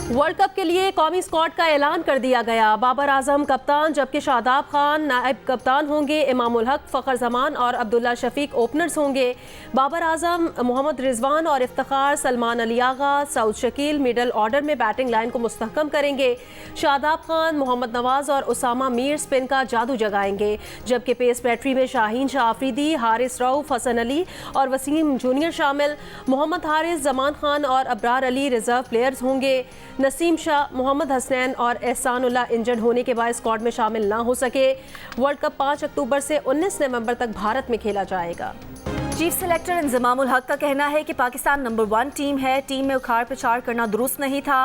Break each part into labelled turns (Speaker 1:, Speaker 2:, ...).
Speaker 1: World cup के लिए कौमी स्क्वाड का ऐलान कर दिया गया। बाबर आजम कप्तान, जबकि शादाब खान नायब कप्तान होंगे। इमामुल हक, फ़खर जमान और अब्दुल्ला शफीक ओपनर्स होंगे। बाबर आजम, मोहम्मद रिजवान और इफ्तिखार, सलमान अली आगा, सऊद शकील मिडल ऑर्डर में बैटिंग लाइन को मुस्तहकम करेंगे। शादाब खान, मोहम्मद नवाज और उसामा मीर स्पिन का जादू जगाएंगे, जबकि पेस बैटरी में शाहीन शाह आफरीदी, हारिस रऊफ, हसन अली और वसीम जूनियर शामिल। मोहम्मद हारिस, जमान खान और अबरार अली रिजर्व प्लेयर्स होंगे। नसीम शाह, मोहम्मद हसनैन और एहसानुल्लाह इंजर्ड होने के बाद स्क्वाड में शामिल ना हो सके। वर्ल्ड कप 5 अक्टूबर से 19 नवंबर तक भारत में खेला जाएगा।
Speaker 2: चीफ सेलेक्टर इंजमामुल हक का कहना है कि पाकिस्तान नंबर 1 टीम है। टीम में उखाड़ पिछाड़ करना दुरुस्त नहीं था।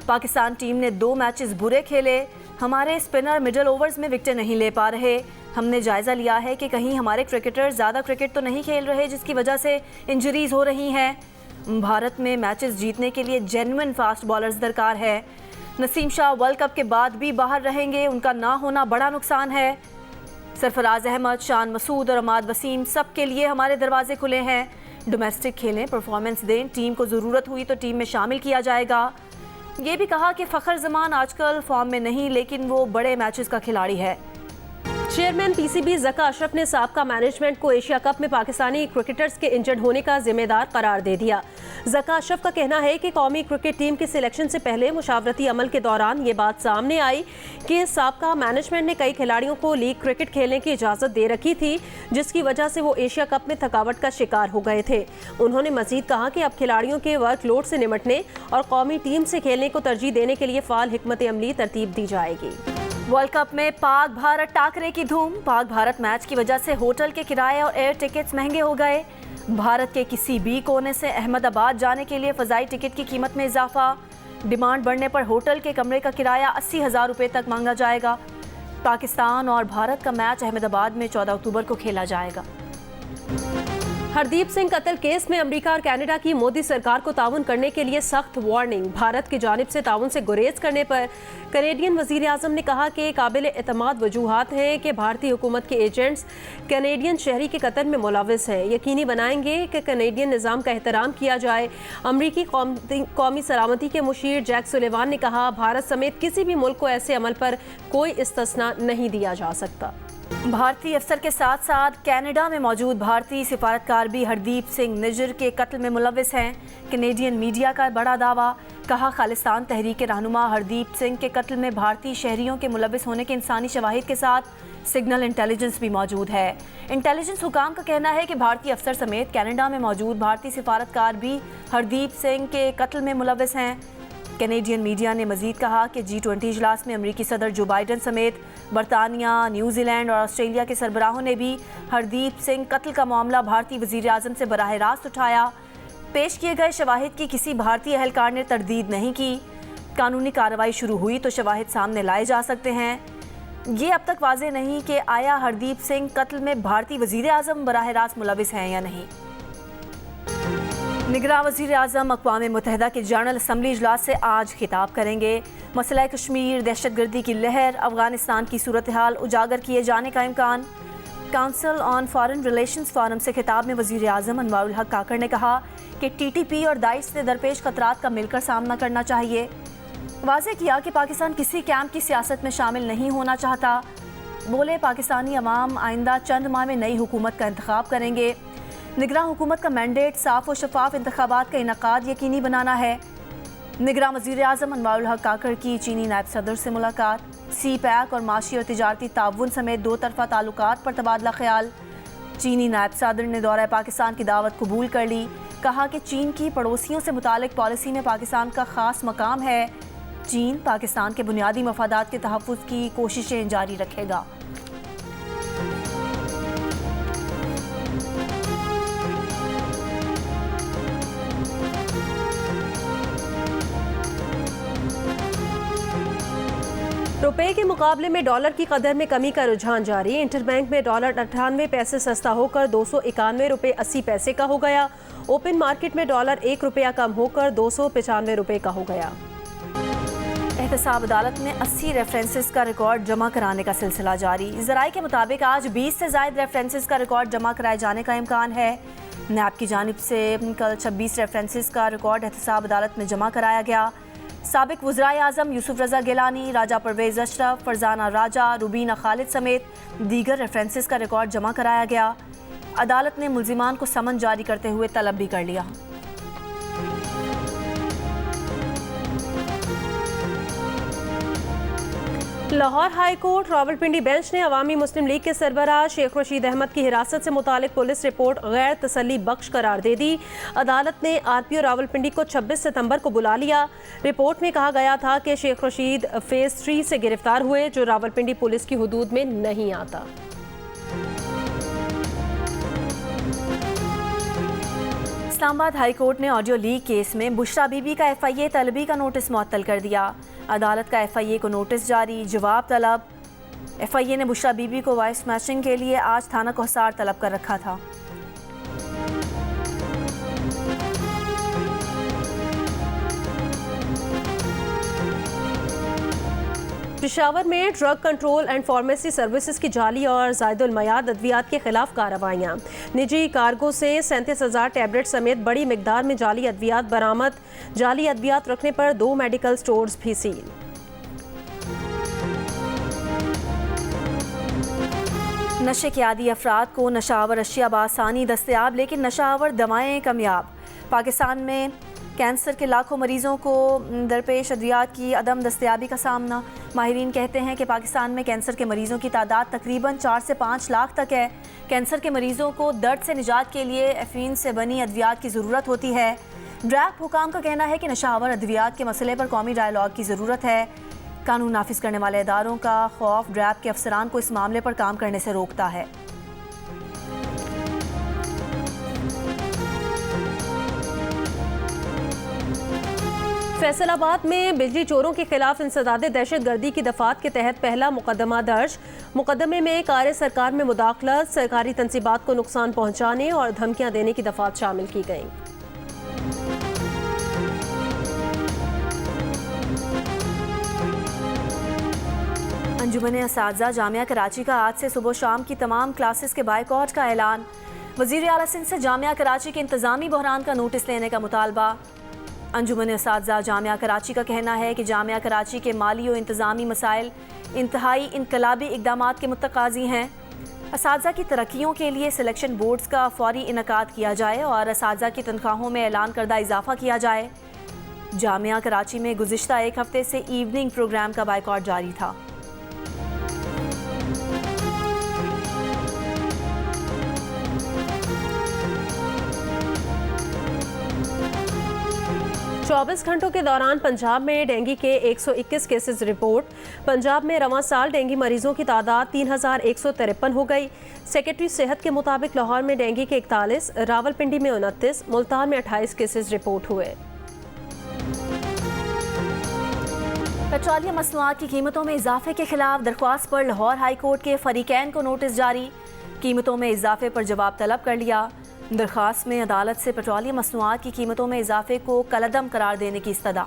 Speaker 2: पाकिस्तान टीम ने 2 मैचेस बुरे खेले। हमारे स्पिनर मिडल ओवर्स में विकेटें नहीं ले पा रहे। हमने जायज़ा लिया है कि कहीं हमारे क्रिकेटर ज़्यादा क्रिकेट तो नहीं खेल रहे, जिसकी वजह से इंजरीज हो रही हैं। भारत में मैचेस जीतने के लिए जेन्युइन फास्ट बॉलर्स दरकार है। नसीम शाह वर्ल्ड कप के बाद भी बाहर रहेंगे, उनका ना होना बड़ा नुकसान है। सरफराज अहमद, शान मसूद और अमाद वसीम, सब के लिए हमारे दरवाजे खुले हैं। डोमेस्टिक खेलें, परफॉर्मेंस दें, टीम को ज़रूरत हुई तो टीम में शामिल किया जाएगा। ये भी कहा कि फ़खर जमान आजकल फॉर्म में नहीं, लेकिन वो बड़े मैचेस का खिलाड़ी है।
Speaker 1: चेयरमैन पीसीबी ज़का अशरफ ने साबका मैनेजमेंट को एशिया कप में पाकिस्तानी क्रिकेटर्स के इंजर्ड होने का जिम्मेदार करार दे दिया। ज़का अशरफ का कहना है कि कौमी क्रिकेट टीम के सिलेक्शन से पहले मुशावरती अमल के दौरान ये बात सामने आई कि साबका मैनेजमेंट ने कई खिलाड़ियों को लीग क्रिकेट खेलने की इजाज़त दे रखी थी, जिसकी वजह से वो एशिया कप में थकावट का शिकार हो गए थे। उन्होंने मजीद कहा कि अब खिलाड़ियों के वर्कलोड से निपटने और कौमी टीम से खेलने को तरजीह देने के लिए फ़ाल हिकमत अमली तरतीब दी जाएगी।
Speaker 2: वर्ल्ड कप में पाक भारत टाकरे की धूम। पाक भारत मैच की वजह से होटल के किराए और एयर टिकट्स महंगे हो गए। भारत के किसी भी कोने से अहमदाबाद जाने के लिए फ़ज़ाई टिकट की कीमत में इजाफा। डिमांड बढ़ने पर होटल के कमरे का किराया 80,000 रुपये तक मांगा जाएगा। पाकिस्तान और भारत का मैच अहमदाबाद में 14 अक्टूबर को खेला जाएगा।
Speaker 1: हरदीप सिंह कत्ल केस में अमेरिका और कनाडा की मोदी सरकार को ताउन करने के लिए सख्त वार्निंग। भारत की जानिब से ताउन से गुरेज करने पर कनेडियन वजीर आजम ने कहा कि काबिल एतमाद वजूहात हैं कि भारतीय हुकूमत के एजेंट्स कनेडियन शहरी के कत्ल में मुलव्वस हैं। यकीनी बनाएंगे कि कनेडियन निज़ाम का एहतराम किया जाए। अमरीकी कौमी सलामती के मुशीर जैक सुलेवान ने कहा, भारत समेत किसी भी मुल्क को ऐसे अमल पर कोई इस्तिस्ना नहीं दिया जा सकता।
Speaker 2: भारतीय अफसर के साथ साथ कनाडा में मौजूद भारतीय सिफारतकार भी हरदीप सिंह निज्जर के कत्ल में मुलव्वस हैं। कनेडियन मीडिया का बड़ा दावा। कहा, खालिस्तान तहरीक रहनुमा हरदीप सिंह के कत्ल में भारतीय शहरियों के मुलव्वस होने के इंसानी शवाहिद के साथ सिग्नल इंटेलिजेंस भी मौजूद है। इंटेलिजेंस हुकाम का कहना है कि भारतीय अफसर समेत कनाडा में मौजूद भारतीय सिफारतकार भी हरदीप सिंह के कत्ल में मुलव्वस हैं। कैनेडियन मीडिया ने मजीद कहा कि G20 इजलास में अमरीकी सदर जो बाइडन समेत बरतानिया, न्यूजीलैंड और ऑस्ट्रेलिया के सरबराहों ने भी हरदीप सिंह कत्ल का मामला भारतीय वजीर आजम से बराह रास्त उठाया। पेश किए गए शवाहिद की किसी भारतीय अहलकार ने तरदीद नहीं की। कानूनी कार्रवाई शुरू हुई तो शवाहिद सामने लाए जा सकते हैं। ये अब तक वाज़ेह नहीं कि आया हरदीप सिंह कत्ल में भारतीय वजीर आजम बराह रास्त मुलव्वस हैं या नहीं। निगरान वज़ीर आज़म अक़वाम मुत्तहिदा के जनरल असम्बली इजलास से आज खिताब करेंगे। मसला कश्मीर, दहशतगर्दी की लहर, अफ़गानिस्तान की सूरत हाल उजागर किए जाने का इम्कान। Council on foreign relations forum से खिताब में वज़ीर आज़म अनवारुल हक काकड़ ने कहा कि TTP और दाइश से दरपेश खतरात का मिलकर सामना करना चाहिए। वाज़ेह किया कि पाकिस्तान किसी कैंप की सियासत में शामिल नहीं होना चाहता। बोले, पाकिस्तानी अवाम आइंदा चंद माह में नई हुकूमत का इंतखाब करेंगे। निगरान हुकूमत का मैंडेट साफ और शफाफ इंतखाबात का इनकाद यकीनी बनाना है। निगरान वज़ीर आज़म अनवारुल हक काकड़ की चीनी नायब सदर से मुलाकात। CPEC और माशी और तिजारती ताउन समेत 2 तरफ़ा ताल्लुकात पर तबादला ख्याल। चीनी नायब सदर ने दौरा पाकिस्तान की दावत कबूल कर ली। कहा कि चीन की पड़ोसियों से मुतालिक पॉलिसी में पाकिस्तान का ख़ास मकाम है। चीन पाकिस्तान के बुनियादी मफादात के तहफ़्फ़ुज़ की कोशिशें जारी रखेगा।
Speaker 1: रुपए के मुकाबले में डॉलर की कदर में कमी का रुझान जारी। इंटरबैंक में डॉलर 98 पैसे सस्ता होकर 291 रुपये 80 पैसे का हो गया। ओपन मार्केट में डॉलर 1 रुपया कम होकर 295 रुपये का हो गया।
Speaker 2: एहतसाब अदालत में 80 रेफरेंसेस का रिकॉर्ड जमा कराने का सिलसिला जारी। ज़राए के मुताबिक आज 20 से ज़ायद रेफरेंसेस का रिकॉर्ड जमा कराए जाने का इम्कान है। नैब की जानिब से कल 26 रेफरेंसेस का रिकॉर्ड एहतसाब अदालत में जमा कराया गया। साबिक वज़राए आज़म यूसुफ रज़ा गिलानी, राजा परवेज़ अशरफ, फरजाना राजा, रुबीना खालिद समेत दीगर रेफरेंसेस का रिकॉर्ड जमा कराया गया। अदालत ने मुल्जिमान को समन जारी करते हुए तलब भी कर लिया।
Speaker 1: Lahore high court Rawalpindi bench ने अवामी मुस्लिम लीग के सरबराह शेख रशीद अहमद की हिरासत से मुतालिक पुलिस रिपोर्ट गैर तसल्ली बख्श करार दे दी। अदालत ने आरपीओ रावलपिंडी को 26 सितंबर को बुला लिया। रिपोर्ट में कहा गया था कि शेख रशीद फेज 3 से गिरफ्तार हुए, जो रावलपिंडी पुलिस की हुदूद में नहीं आता।
Speaker 2: इस्लामाबाद हाई कोर्ट ने ऑडियो लीक केस में बुशरा बीबी का FIA तलबी का नोटिस मुअत्तल कर दिया। अदालत का FIA को नोटिस जारी, जवाब तलब। FIA ने बुशरा बीबी को वॉइस मैचिंग के लिए आज थाना कोहसार तलब कर रखा था।
Speaker 1: पेशावर में drug control and pharmacy services की जाली और ज़ायदुल मयाद अद्वियात के खिलाफ कार्रवाइयाँ। निजी कार्गो से 37,000 टैबलेट समेत बड़ी मिकदार में जाली अद्वियात बरामद। जाली अद्वियात रखने पर 2 मेडिकल स्टोर्स भी सील।
Speaker 2: नशे के आदी अफराद को नशावर अशिया बासानी दस्तयाब, लेकिन नशावर दवाएँ कमयाब। पाकिस्तान में कैंसर के लाखों मरीजों को दरपेश अद्वियात की अदम दस्तयाबी का सामना। माहिरीन कहते हैं कि पाकिस्तान में कैंसर के मरीजों की तादाद तकरीबन 4 से 5 लाख तक है। कैंसर के मरीजों को दर्द से निजात के लिए एफीन से बनी अद्वियात की ज़रूरत होती है। ड्रैप हुकाम का कहना है कि नशावर अद्वियात के मसले पर कौमी डायलॉग की ज़रूरत है। कानून नाफिज करने वाले इदारों का खौफ ड्रैप के अफसरान को इस मामले पर काम करने से रोकता है।
Speaker 1: फैसलाबाद में बिजली चोरों के खिलाफ इंसदादे दहशतगर्दी की दफात के तहत पहला मुकदमा दर्ज। मुकदमे में कार सरकार में मुदाखलत, सरकारी तंसीबात को नुकसान पहुंचाने और धमकियां देने की दफात शामिल की गई।
Speaker 2: अंजुमन असातिज़ा जामिया कराची का आज से सुबह शाम की तमाम क्लासेस के बायकॉट का ऐलान। वज़ीर आला सिंध से जामिया कराची के इंतज़ामी बहरान का नोटिस लेने का मुतालबा। अंजुमन असातिज़ा जामिया कराची का कहना है कि जामिया कराची के माली और इंतज़ामी मसाइल इंतहाई इनकलाबी इक़दामात के मुतकाज़ी हैं। असातिज़ा की तरक्कियों के लिए सिलेक्शन बोर्ड्स का फौरी इनकाद किया जाए और असातिज़ा की तनख्वाहों में ऐलान करदा इजाफा किया जाए। जामिया कराची में गुज़िश्ता एक हफ्ते से इवनिंग प्रोग्राम का बायकॉट जारी था।
Speaker 1: चौबीस घंटों के दौरान पंजाब में डेंगू के 121 केसेस रिपोर्ट। पंजाब में रवां साल डेंगू मरीजों की तादाद 3153 हो गई। सेक्रेटरी सेहत के मुताबिक लाहौर में डेंगू के 41, रावलपिंडी में 29, मुल्तान में 28 केसेस रिपोर्ट हुए।
Speaker 2: पेट्रोलियम मसनूआत की कीमतों में इजाफे के खिलाफ दरख्वास्त पर लाहौर हाई कोर्ट के फरीकैन को नोटिस जारी। कीमतों में इजाफे पर जवाब तलब कर लिया। दरख्वास्त में अदालत से पेट्रोलियम मसनूआत की कीमतों में इजाफे को कलअदम करार देने की इस्तदा।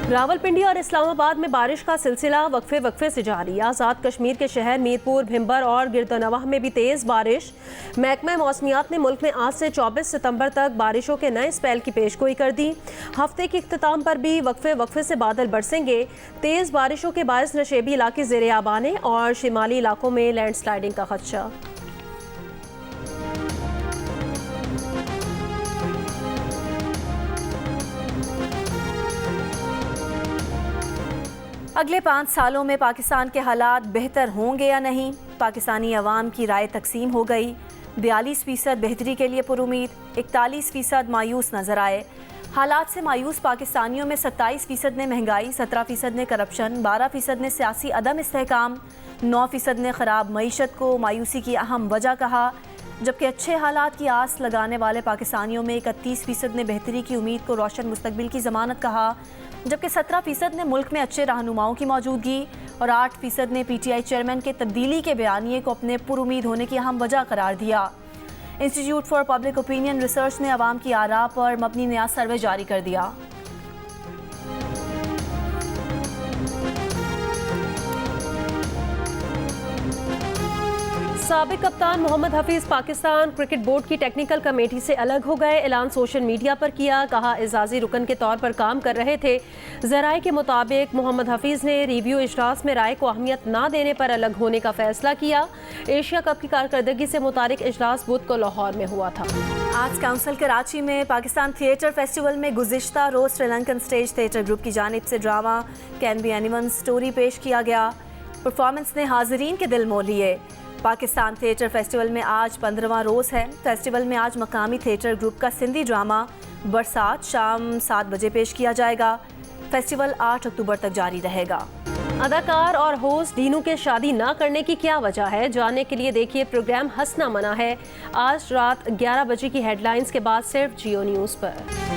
Speaker 1: रावलपिंडी और इस्लामाबाद में बारिश का सिलसिला वक्फे से जारी। आज़ाद कश्मीर के शहर मीरपुर, भिम्बर और गिरदनवाह में भी तेज़ बारिश। महकमा मौसमियात ने मुल्क में आज से 24 सितंबर तक बारिशों के नए स्पेल की पेशगोई कर दी। हफ्ते के इख्तिताम पर भी वक्फे से बादल बरसेंगे। तेज़ बारिशों के बायस नशेबी इलाके ज़ेरे आब आने और शिमाली इलाकों में लैंडस्लाइडिंग का खदशा।
Speaker 2: अगले 5 सालों में पाकिस्तान के हालात बेहतर होंगे या नहीं, पाकिस्तानी अवाम की राय तकसीम हो गई। 42% बेहतरी के लिए पुरुमीद, 41% मायूस नजर आए। हालात से मायूस पाकिस्तानियों में 27% ने महंगाई, 17% ने करप्शन, 12% ने सियासी अदम इस्तेहकाम, 9% ने ख़राब मईशत को मायूसी की अहम वजह कहा। जबकि अच्छे हालात की आस लगाने वाले पाकिस्तानियों में 31% ने बेहतरी की उम्मीद को रोशन मुस्तकबिल की ज़मानत कहा। जबकि 17% ने मुल्क में अच्छे रहनुमाओं की मौजूदगी और 8% ने PTI चेयरमैन के तब्दीली के बयानिए को अपने पुरुमीद होने की अहम वजह करार दिया। Institute for public opinion research ने अवाम की आरा पर मबनी नया सर्वे जारी कर दिया।
Speaker 1: साबिक कप्तान मोहम्मद हफीज पाकिस्तान क्रिकेट बोर्ड की टेक्निकल कमेटी से अलग हो गए। ऐलान सोशल मीडिया पर किया, कहा एजाजी रुकन के तौर पर काम कर रहे थे। जराए के मुताबिक मोहम्मद हफीज ने रिव्यू इजलास में राय को अहमियत न देने पर अलग होने का फैसला किया। एशिया कप की कारकर्दगी से मुतालिक इजलास बुध को लाहौर में हुआ था।
Speaker 2: आर्ट्स काउंसिल कराची में पाकिस्तान थिएटर फेस्टिवल में गुज़िश्ता रोज श्रीलंकन स्टेज थिएटर ग्रुप की जानिब से drama can be anyone story पेश किया गया। परफॉर्मेंस ने हाज़रीन के दिल मोह लिए। पाकिस्तान थिएटर फेस्टिवल में आज 15वां रोज़ है। फेस्टिवल में आज मकामी थिएटर ग्रुप का सिंधी ड्रामा बरसात शाम 7 बजे पेश किया जाएगा। फेस्टिवल 8 अक्टूबर तक जारी रहेगा।
Speaker 1: अदाकार और होस्ट दीनू के शादी ना करने की क्या वजह है, जानने के लिए देखिए प्रोग्राम हंसना मना है, आज रात 11 बजे की हेडलाइंस के बाद सिर्फ जियो न्यूज़ पर।